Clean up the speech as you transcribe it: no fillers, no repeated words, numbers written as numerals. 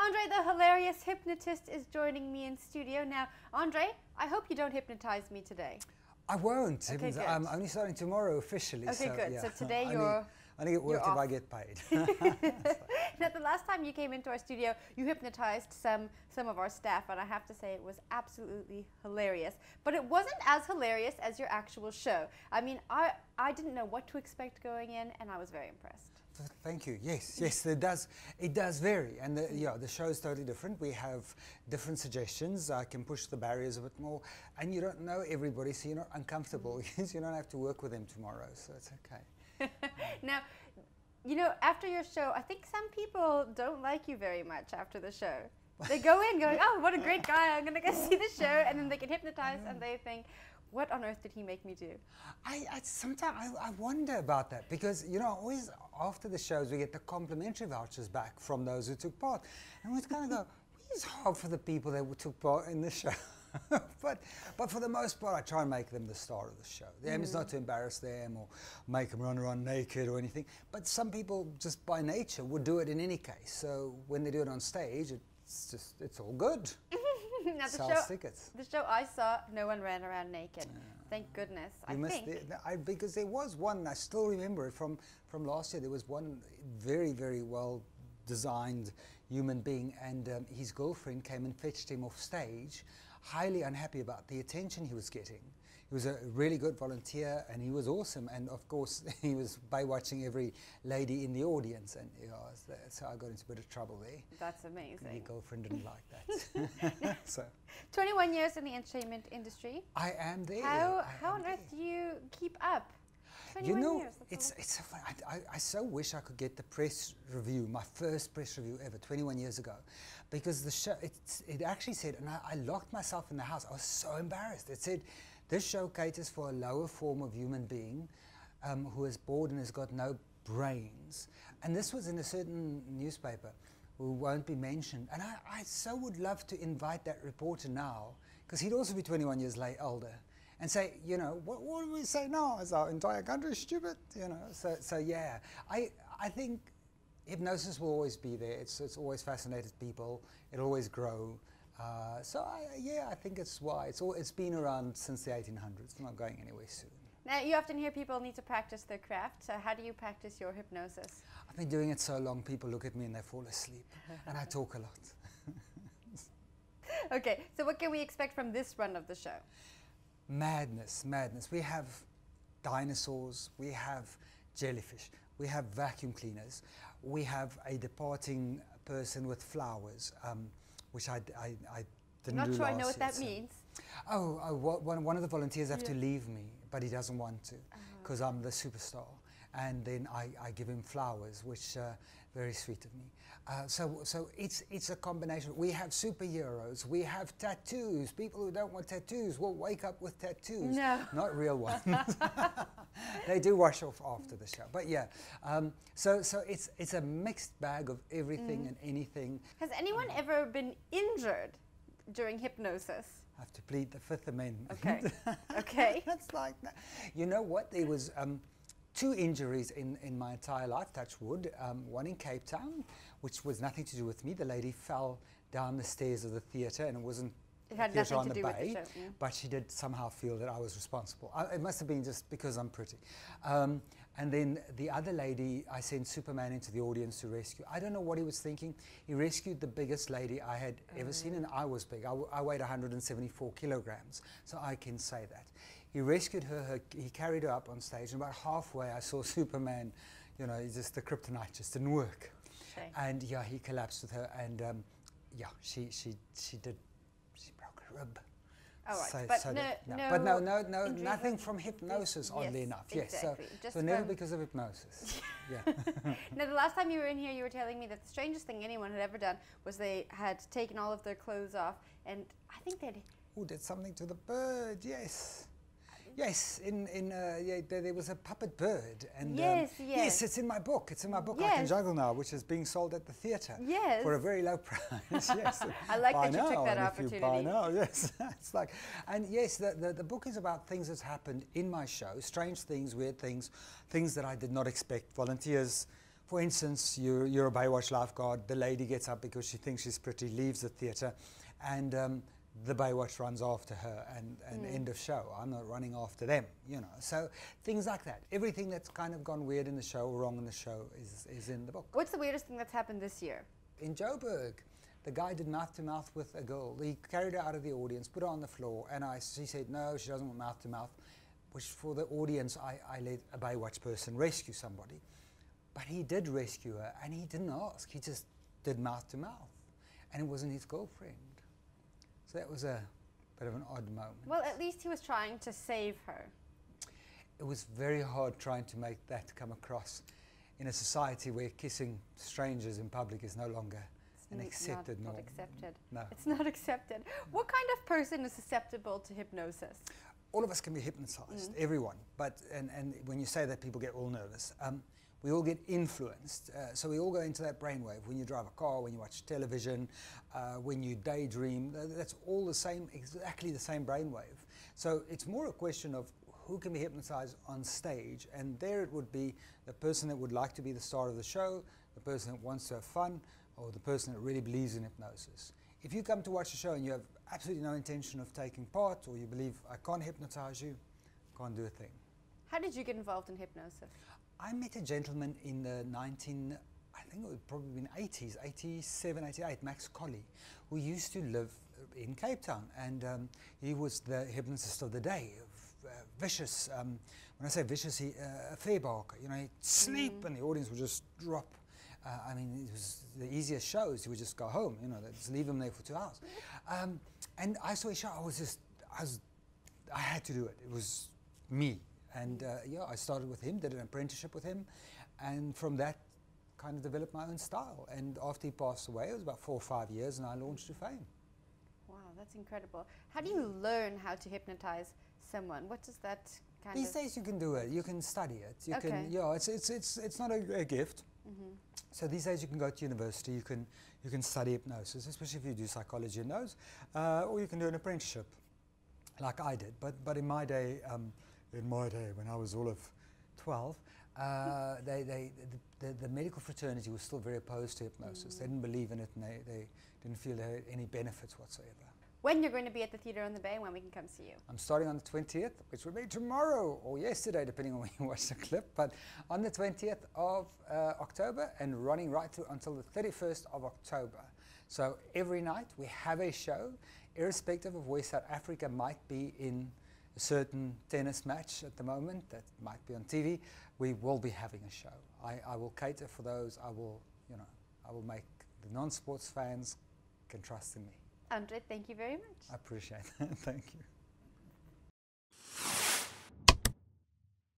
Andre, the hilarious hypnotist, is joining me in studio. Now, Andre, I hope you don't hypnotise me today. I won't. Okay, good. I'm only starting tomorrow officially. Okay, so, good. Yeah. So today I only get work if I get paid. Now, the last time you came into our studio, you hypnotized some of our staff, and I have to say it was absolutely hilarious. But it wasn't as hilarious as your actual show. I mean, I didn't know what to expect going in, and I was very impressed. Thank you. Yes, it does vary, and the show is totally different. We have different suggestions. I can push the barriers a bit more, and you don't know everybody, so you're not uncomfortable because you don't have to work with them tomorrow, so it's okay. Now, you know, after your show, I think some people don't like you very much after the show. They go in going, oh, what a great guy, I'm going to go see the show, and then they get hypnotized and they think, what on earth did he make me do? Sometimes I wonder about that because, you know, always after the shows we get the complimentary vouchers back from those who took part. And we kind of go, it's hard for the people that took part in the show. but for the most part, I try and make them the star of the show. The aim is not to embarrass them or make them run around naked or anything. But some people just by nature would do it in any case. So when they do it on stage, it's all good. Now the show I saw, no one ran around naked. Thank goodness. Because there was one, I still remember it from last year, there was one very, very well designed human being, and his girlfriend came and fetched him off stage, highly unhappy about the attention he was getting. He was a really good volunteer and he was awesome, and of course he was watching every lady in the audience, and so I got into a bit of trouble there. That's amazing. My girlfriend didn't like that. So 21 years in the entertainment industry. I am there. How on earth do you keep up? 21 you know, years, I so wish I could get the press review, my first press review ever, 21 years ago, because the show, it actually said, and I locked myself in the house, I was so embarrassed. It said, this show caters for a lower form of human being who is bored and has got no brains. And this was in a certain newspaper who won't be mentioned. And I so would love to invite that reporter now, because he'd also be 21 years older, and say, you know, what do we say now? Is our entire country stupid? You know, so yeah. I think hypnosis will always be there. It's always fascinated people. It'll always grow. I think it's why. It's been around since the 1800s. It's not going anywhere soon. Now, you often hear people need to practice their craft. So how do you practice your hypnosis? I've been doing it so long, people look at me and they fall asleep. And I talk a lot. Okay, so what can we expect from this run of the show? Madness. We have dinosaurs, we have jellyfish, we have vacuum cleaners, we have a departing person with flowers, which I didn't do last year. Not sure I know what that means. One of the volunteers have to leave me, but he doesn't want to, because I'm the superstar. And then I give him flowers, which very sweet of me. So it's a combination. We have superheroes. We have tattoos. People who don't want tattoos will wake up with tattoos. No. Not real ones. They do wash off after the show. But yeah, so it's a mixed bag of everything and anything. Has anyone ever been injured during hypnosis? I have to plead the Fifth Amendment. Okay. Okay. That's like that. You know what? There was 2 injuries in my entire life, touch wood. One in Cape Town, which was nothing to do with me. The lady fell down the stairs of the theatre, and it wasn't it had theatre on nothing to the do bay, with the show, yeah. But she did somehow feel that I was responsible. It must have been just because I'm pretty. And then the other lady, I sent Superman into the audience to rescue. I don't know what he was thinking. He rescued the biggest lady I had ever seen, and I was big. I weighed 174 kilograms, so I can say that. He rescued her, he carried her up on stage, and about halfway I saw Superman, you know, the kryptonite just didn't work. Okay. And yeah, he collapsed with her, and yeah, she broke her rib. All right, but no, nothing from hypnosis, oddly enough. Exactly. Yes, so never because of hypnosis. Yeah. Now, the last time you were in here, you were telling me that the strangest thing anyone had ever done was they had taken all of their clothes off, and I think they'd... Oh, did something to the bird, yes. Yes, there was a puppet bird, and yes, it's in my book. It's in my book. Yes. I Can Juggle Now, which is being sold at the theatre for a very low price. Yes, I like that you took that opportunity. If you buy now, yes, it's like, and yes, the book is about things that's happened in my show, strange things, weird things, things that I did not expect. Volunteers For instance, you're a Baywatch lifeguard, the lady gets up because she thinks she's pretty, leaves the theatre, and the Baywatch runs after her, and end of show. I'm not running after them, you know. So things like that. Everything that's kind of gone weird in the show or wrong in the show is in the book. What's the weirdest thing that's happened this year? In Joburg, the guy did mouth-to-mouth with a girl. He carried her out of the audience, put her on the floor, and she said, no, she doesn't want mouth-to-mouth, which for the audience, I let a Baywatch person rescue somebody. But he did rescue her, and he didn't ask. He just did mouth-to-mouth, and it wasn't his girlfriend. So that was a bit of an odd moment. Well, at least he was trying to save her. It was very hard trying to make that come across in a society where kissing strangers in public is no longer an accepted norm. Not accepted. No. It's not accepted. What kind of person is susceptible to hypnosis? All of us can be hypnotized, everyone. But and when you say that, people get all nervous. We all get influenced, so we all go into that brainwave. When you drive a car, when you watch television, when you daydream, that's all the same, exactly the same brainwave. So it's more a question of who can be hypnotized on stage, and there it would be the person that would like to be the star of the show, the person that wants to have fun, or the person that really believes in hypnosis. If you come to watch a show and you have absolutely no intention of taking part, or you believe, I can't hypnotize you, can't do a thing. How did you get involved in hypnosis? I met a gentleman in the I think it would probably been 80s, 87, 88, Max Colley, who used to live in Cape Town, and he was the hypnotist of the day, vicious. When I say vicious, a fairbarker, you know, he'd sleep and the audience would just drop. I mean, it was the easiest shows. He would just go home, you know, they'd just leave him there for 2 hours. And I saw his show. I had to do it. It was me. And yeah, I started with him, did an apprenticeship with him, and from that kind of developed my own style. And after he passed away, it was about 4 or 5 years, and I launched to fame. Wow, that's incredible. How do you learn how to hypnotize someone? What does that kind These of... days you can do it. You can study it. You Okay. can, yeah, it's not a gift. So these days you can go to university. You can study hypnosis, especially if you do psychology in those, or you can do an apprenticeship, like I did. But in my day. When I was all of 12, the medical fraternity was still very opposed to hypnosis. They didn't believe in it, and they didn't feel there had any benefits whatsoever. When you're going to be at the Theatre on the Bay, when we can come see you? I'm starting on the 20th, which will be tomorrow or yesterday, depending on when you watch the clip, but on the 20th of October and running right through until the 31st of October. So every night we have a show, irrespective of where South Africa might be in a certain tennis match at the moment that might be on TV, we will be having a show. I will cater for those. I will make the non-sports fans can trust in me. Andre, thank you very much. I appreciate that. Thank you.